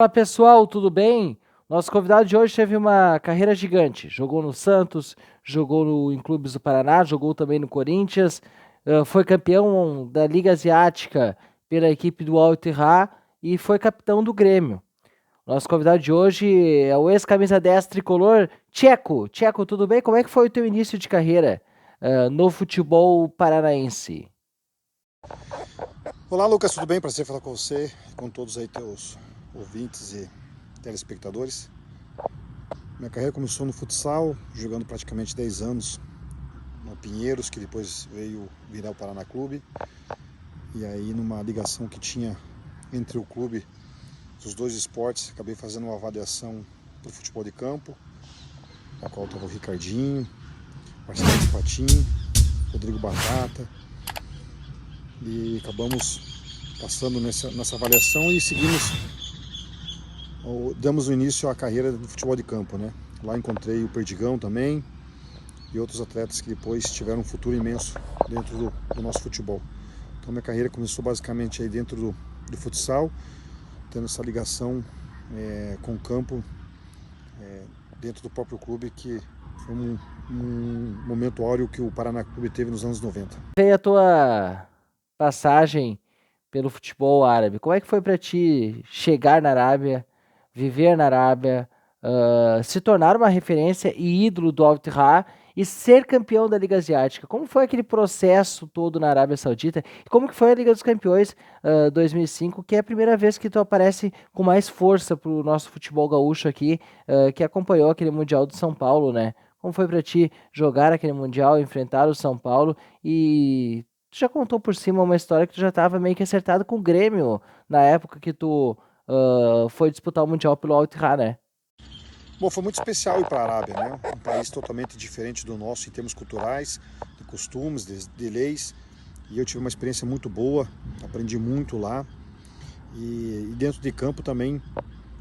Fala pessoal, tudo bem? Nosso convidado de hoje teve uma carreira gigante. Jogou no Santos, em clubes do Paraná, jogou também no Corinthians, foi campeão da Liga Asiática pela equipe do Al Ittihad e foi capitão do Grêmio. Nosso convidado de hoje é o ex-camisa 10 tricolor, Tcheco. Tcheco, tudo bem? Como é que foi o teu início de carreira no futebol paranaense? Olá, Lucas, tudo bem? Prazer falar com você, com todos aí teus ouvintes e telespectadores. Minha carreira começou no futsal, jogando praticamente 10 anos no Pinheiros, que depois veio virar o Paraná Clube. E aí, numa ligação que tinha entre o clube dos dois esportes, acabei fazendo uma avaliação para o futebol de campo, na qual estava o Ricardinho, Marcelo Patinho, Rodrigo Batata. E acabamos passando nessa avaliação e damos o início à carreira do futebol de campo, né? Lá encontrei o Perdigão também e outros atletas que depois tiveram um futuro imenso dentro do nosso futebol. Então minha carreira começou basicamente aí dentro do futsal, tendo essa ligação com o campo dentro do próprio clube, que foi um momento áureo que o Paraná Clube teve nos anos 90. E a tua passagem pelo futebol árabe, como é que foi para ti chegar na Arábia, viver na Arábia, se tornar uma referência e ídolo do Al Ittihad e ser campeão da Liga Asiática? Como foi aquele processo todo na Arábia Saudita? E como que foi a Liga dos Campeões 2005, que é a primeira vez que tu aparece com mais força para o nosso futebol gaúcho aqui, que acompanhou aquele Mundial de São Paulo, né? Como foi para ti jogar aquele Mundial, enfrentar o São Paulo e tu já contou por cima uma história que tu já estava meio que acertado com o Grêmio na época que tu foi disputar o Mundial pelo Al Ittihad, né? Bom, foi muito especial ir para a Arábia, né? Um país totalmente diferente do nosso em termos culturais, de costumes, de leis. E eu tive uma experiência muito boa, aprendi muito lá. E dentro de campo também,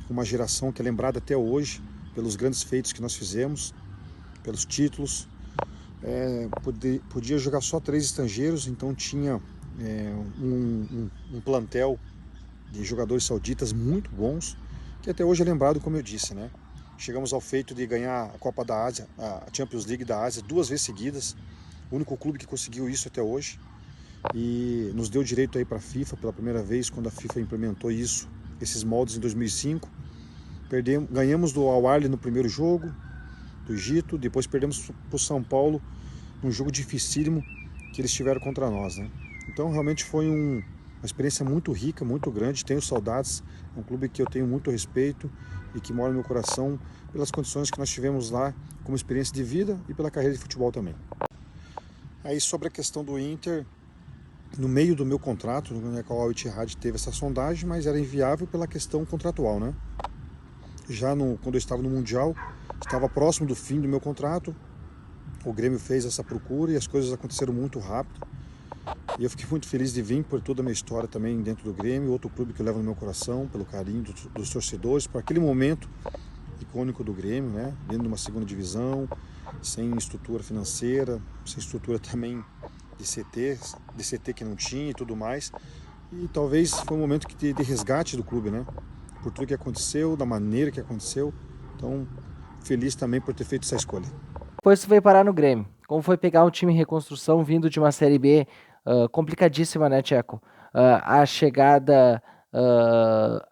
uma geração que é lembrada até hoje pelos grandes feitos que nós fizemos, pelos títulos. Podia jogar só 3 estrangeiros, então tinha um plantel de jogadores sauditas muito bons, que até hoje é lembrado, como eu disse, né? Chegamos ao feito de ganhar a Copa da Ásia, a Champions League da Ásia, 2 vezes seguidas. O único clube que conseguiu isso até hoje. E nos deu direito aí para a FIFA pela primeira vez, quando a FIFA implementou isso, esses moldes em 2005. Ganhamos do Al Ahly no primeiro jogo do Egito, depois perdemos para o São Paulo num jogo dificílimo que eles tiveram contra nós, né? Então realmente foi uma experiência muito rica, muito grande. Tenho saudades, é um clube que eu tenho muito respeito e que mora no meu coração pelas condições que nós tivemos lá como experiência de vida e pela carreira de futebol também. Aí sobre a questão do Inter, no meio do meu contrato, no qual Al Ittihad teve essa sondagem, mas era inviável pela questão contratual, né? Quando eu estava no Mundial, estava próximo do fim do meu contrato, o Grêmio fez essa procura e as coisas aconteceram muito rápido. E eu fiquei muito feliz de vir por toda a minha história também dentro do Grêmio, outro clube que eu levo no meu coração, pelo carinho dos torcedores, por aquele momento icônico do Grêmio, né? Dentro de uma segunda divisão, sem estrutura financeira, sem estrutura também de CT que não tinha e tudo mais. E talvez foi um momento de resgate do clube, né? Por tudo que aconteceu, da maneira que aconteceu. Então, feliz também por ter feito essa escolha. Depois tu veio parar no Grêmio. Como foi pegar um time em reconstrução vindo de uma Série B complicadíssima, né, Tcheco? A chegada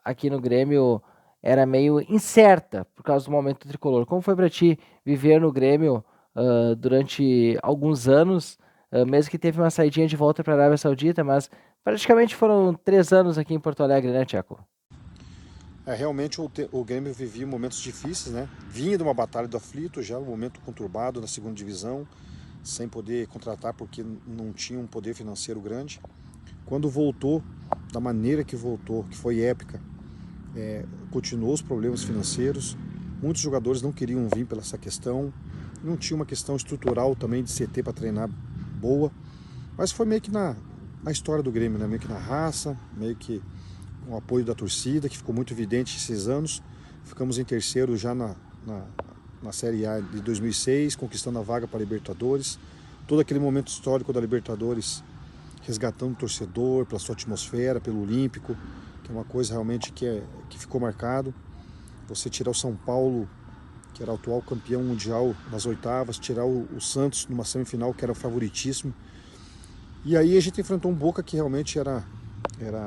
aqui no Grêmio era meio incerta por causa do momento tricolor. Como foi para ti viver no Grêmio durante alguns anos, mesmo que teve uma saidinha de volta para a Arábia Saudita, mas praticamente foram 3 anos aqui em Porto Alegre, né, Tcheco? Realmente o Grêmio vivia momentos difíceis, né? Vinha de uma batalha do aflito, já um momento conturbado na segunda divisão, sem poder contratar porque não tinha um poder financeiro grande. Quando voltou, da maneira que voltou, que foi épica, continuou os problemas financeiros. Muitos jogadores não queriam vir pela essa questão, não tinha uma questão estrutural também de CT para treinar boa, mas foi meio que na história do Grêmio, né? Meio que na raça, meio que com o apoio da torcida, que ficou muito evidente esses anos. Ficamos em terceiro já na Série A de 2006, conquistando a vaga para a Libertadores. Todo aquele momento histórico da Libertadores, resgatando o torcedor pela sua atmosfera, pelo Olímpico. que é uma coisa realmente que ficou marcado. Você tirar o São Paulo, que era o atual campeão mundial nas oitavas, tirar o Santos numa semifinal que era o favoritíssimo. E aí a gente enfrentou um Boca que realmente era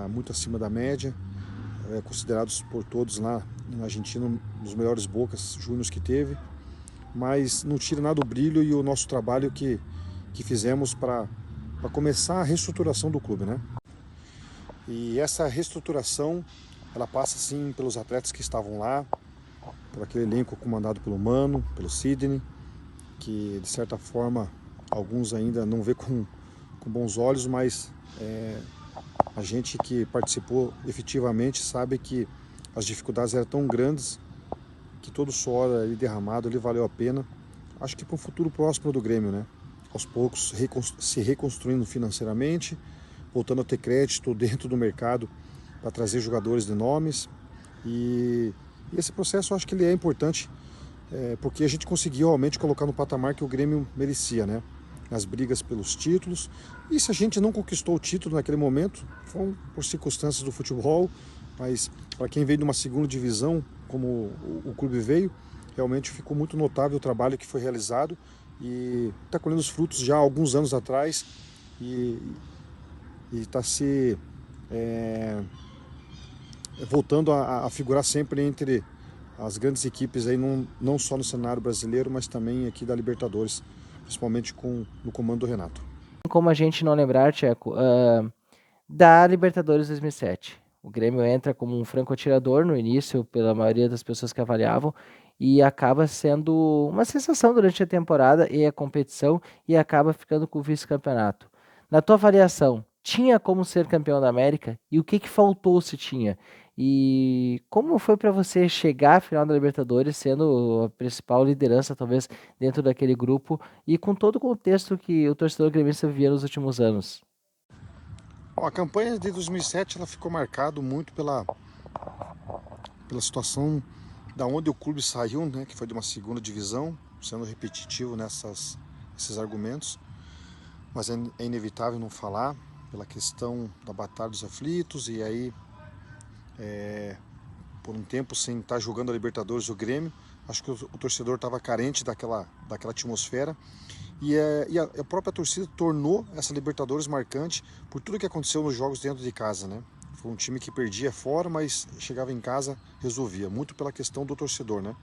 muito acima da média, considerados por todos lá na Argentina um dos melhores Bocas júniors que teve, mas não tira nada o brilho e o nosso trabalho que fizemos para começar a reestruturação do clube, né? E essa reestruturação, ela passa sim pelos atletas que estavam lá, por aquele elenco comandado pelo Mano, pelo Sidney, que de certa forma alguns ainda não vê com bons olhos, mas a gente que participou efetivamente sabe que as dificuldades eram tão grandes que todo suor ali derramado ali valeu a pena. Acho que para um futuro próximo do Grêmio, né? Aos poucos se reconstruindo financeiramente, voltando a ter crédito dentro do mercado para trazer jogadores de nomes. E esse processo eu acho que ele é importante, porque a gente conseguiu realmente colocar no patamar que o Grêmio merecia, né? As brigas pelos títulos. E se a gente não conquistou o título naquele momento, foram por circunstâncias do futebol, mas para quem veio de uma segunda divisão, como o clube veio, realmente ficou muito notável o trabalho que foi realizado e está colhendo os frutos já há alguns anos atrás e está se voltando a figurar sempre entre as grandes equipes aí, não só no cenário brasileiro, mas também aqui da Libertadores, principalmente no comando do Renato. Como a gente não lembrar, Tcheco, da Libertadores 2007. O Grêmio entra como um franco-atirador no início, pela maioria das pessoas que avaliavam, e acaba sendo uma sensação durante a temporada e a competição, e acaba ficando com o vice-campeonato. Na tua avaliação, tinha como ser campeão da América? E o que faltou se tinha? E como foi para você chegar à final da Libertadores, sendo a principal liderança, talvez, dentro daquele grupo, e com todo o contexto que o torcedor gremista vivia nos últimos anos? Bom, a campanha de 2007 ela ficou marcada muito pela situação da onde o clube saiu, né, que foi de uma segunda divisão, sendo repetitivo nesses argumentos, mas é inevitável não falar pela questão da Batalha dos Aflitos e aí por um tempo sem estar jogando a Libertadores o Grêmio, acho que o torcedor estava carente daquela atmosfera e a própria torcida tornou essa Libertadores marcante por tudo que aconteceu nos jogos dentro de casa, né? Foi um time que perdia fora, mas chegava em casa, resolvia, muito pela questão do torcedor, né?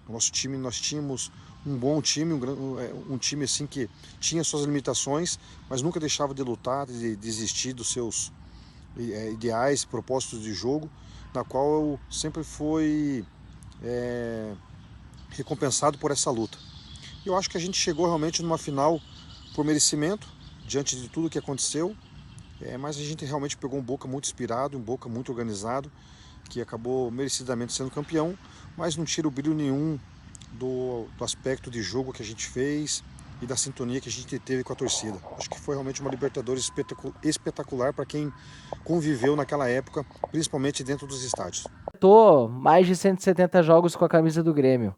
O nosso time, nós tínhamos um bom time, um time assim que tinha suas limitações, mas nunca deixava de lutar, de desistir dos seus ideais, propósitos de jogo, na qual eu sempre fui recompensado por essa luta. E eu acho que a gente chegou realmente numa final por merecimento, diante de tudo que aconteceu, mas a gente realmente pegou um Boca muito inspirado, um Boca muito organizado, que acabou merecidamente sendo campeão, mas não tira o brilho nenhum do aspecto de jogo que a gente fez e da sintonia que a gente teve com a torcida. Acho que foi realmente uma Libertadores espetacular para quem conviveu naquela época, principalmente dentro dos estádios. Tô mais de 170 jogos com a camisa do Grêmio.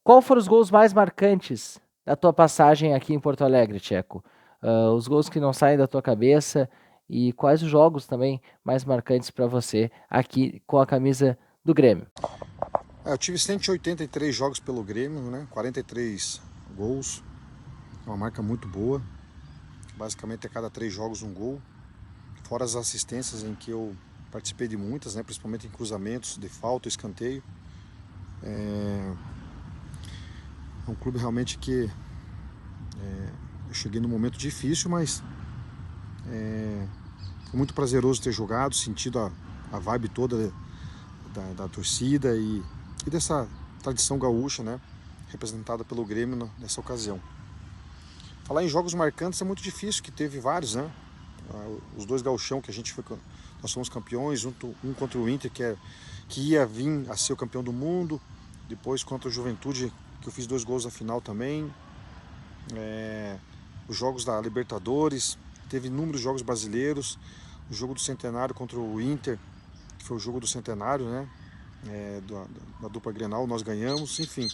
Qual foram os gols mais marcantes da tua passagem aqui em Porto Alegre, Tcheco? Os gols que não saem da tua cabeça e quais os jogos também mais marcantes para você aqui com a camisa do Grêmio? Eu tive 183 jogos pelo Grêmio, né? 43 gols, uma marca muito boa. Basicamente a cada 3 jogos um gol. Fora as assistências em que eu participei de muitas, né? Principalmente em cruzamentos, de falta, escanteio. É um clube realmente que eu cheguei num momento difícil, mas foi muito prazeroso ter jogado, sentido a vibe toda da torcida e dessa tradição gaúcha, né, representada pelo Grêmio nessa ocasião. Falar em jogos marcantes é muito difícil, que teve vários, né? Os 2 gauchão que nós fomos campeões, um contra o Inter que ia vir a ser o campeão do mundo, depois contra o Juventude que eu fiz 2 gols na final também. Os jogos da Libertadores, teve inúmeros jogos brasileiros, o jogo do Centenário contra o Inter, que foi o jogo do Centenário, né? Da dupla Grenal, nós ganhamos, enfim.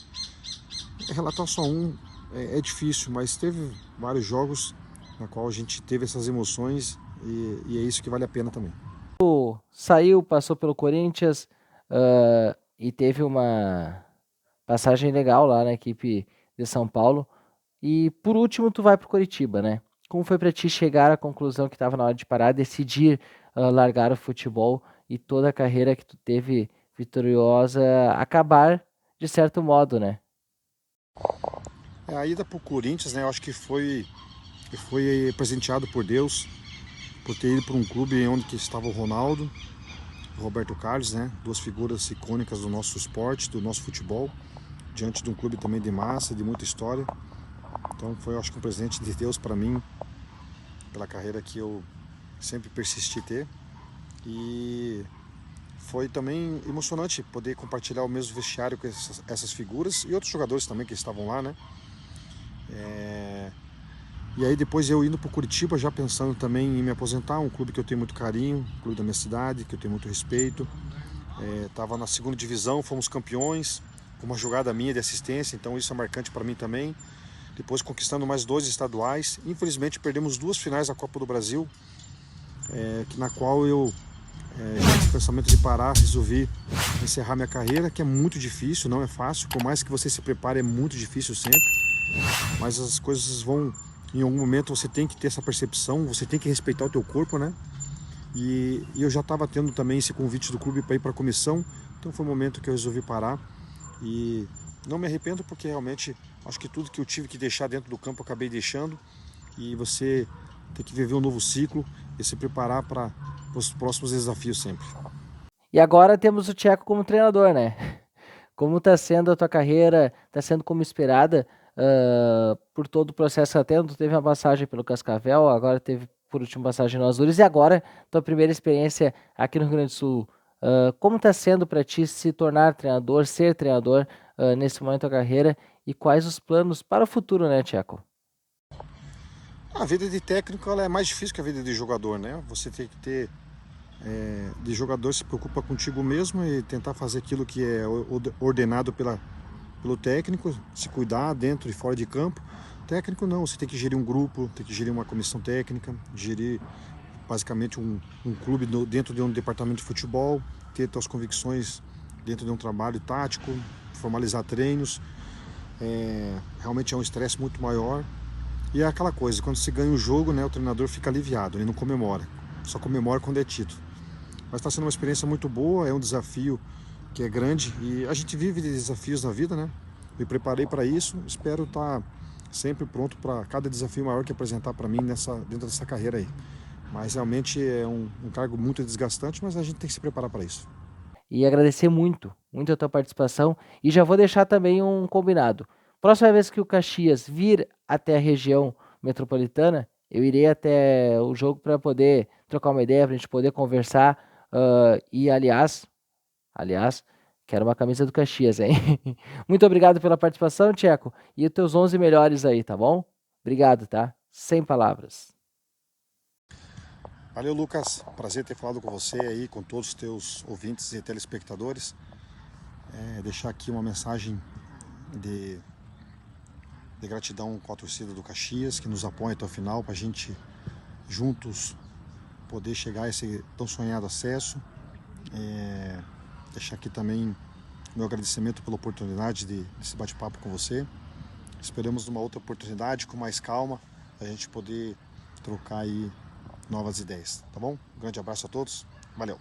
Relatar só um é difícil, mas teve vários jogos na qual a gente teve essas emoções e é isso que vale a pena também. Saiu, passou pelo Corinthians, e teve uma passagem legal lá na equipe de São Paulo. E por último, tu vai pro Coritiba, né? Como foi para ti chegar à conclusão que estava na hora de parar, decidir largar o futebol e toda a carreira que tu teve vitoriosa acabar de certo modo, né? A ida para o Corinthians, né, eu acho que foi presenteado por Deus, por ter ido para um clube onde que estava o Ronaldo, o Roberto Carlos, né, duas figuras icônicas do nosso esporte, do nosso futebol, diante de um clube também de massa, de muita história. Então foi, eu acho que um presente de Deus para mim, pela carreira que eu sempre persisti ter. E foi também emocionante poder compartilhar o mesmo vestiário com essas figuras e outros jogadores também que estavam lá, né? E aí depois eu indo para o Curitiba, já pensando também em me aposentar, um clube que eu tenho muito carinho, um clube da minha cidade, que eu tenho muito respeito. Estava na segunda divisão, fomos campeões, com uma jogada minha de assistência, então isso é marcante para mim também. Depois conquistando mais 2 estaduais. Infelizmente perdemos 2 finais da Copa do Brasil, na qual eu, com o pensamento de parar, resolvi encerrar minha carreira, que é muito difícil, não é fácil. Por mais que você se prepare, é muito difícil sempre. Mas as coisas vão, em algum momento você tem que ter essa percepção, você tem que respeitar o teu corpo, né? E eu já estava tendo também esse convite do clube para ir para a comissão, então foi o momento que eu resolvi parar. E não me arrependo porque realmente acho que tudo que eu tive que deixar dentro do campo eu acabei deixando. E você tem que viver um novo ciclo e se preparar para os próximos desafios sempre. E agora temos o Tcheco como treinador, né? Como está sendo a tua carreira? Está sendo como esperada por todo o processo até? Tu teve uma passagem pelo Cascavel, agora teve por último passagem no Azures e agora tua primeira experiência aqui no Rio Grande do Sul. Como está sendo para ti se tornar treinador, ser treinador nesse momento da carreira e quais os planos para o futuro, né, Tcheco? A vida de técnico ela é mais difícil que a vida de jogador, né? Você tem que ter de jogador se preocupa contigo mesmo e tentar fazer aquilo que é ordenado pelo técnico, se cuidar dentro e fora de campo. Técnico não, você tem que gerir um grupo, tem que gerir uma comissão técnica, gerir basicamente um clube dentro de um departamento de futebol, ter suas convicções dentro de um trabalho tático, formalizar treinos. Realmente é um estresse muito maior. E é aquela coisa, quando se ganha o jogo, né, o treinador fica aliviado, ele não comemora, só comemora quando é título. Mas está sendo uma experiência muito boa, é um desafio que é grande e a gente vive de desafios na vida, né? Me preparei para isso, espero estar sempre pronto para cada desafio maior que apresentar para mim dentro dessa carreira aí. Mas realmente é um cargo muito desgastante, mas a gente tem que se preparar para isso. E agradecer muito, muito a tua participação. E já vou deixar também um combinado. Próxima vez que o Caxias vir até a região metropolitana, eu irei até o jogo para poder trocar uma ideia, para a gente poder conversar. E aliás, quero uma camisa do Caxias, hein? Muito obrigado pela participação, Tcheco. E os teus 11 melhores aí, tá bom? Obrigado, tá? Sem palavras. Valeu, Lucas. Prazer ter falado com você aí, com todos os teus ouvintes e telespectadores. Deixar aqui uma mensagem de, de gratidão com a torcida do Caxias, que nos apoia até o final, para a gente juntos poder chegar a esse tão sonhado acesso. Deixar aqui também meu agradecimento pela oportunidade desse bate-papo com você. Esperamos numa outra oportunidade, com mais calma, a gente poder trocar aí novas ideias, tá bom? Um grande abraço a todos, valeu!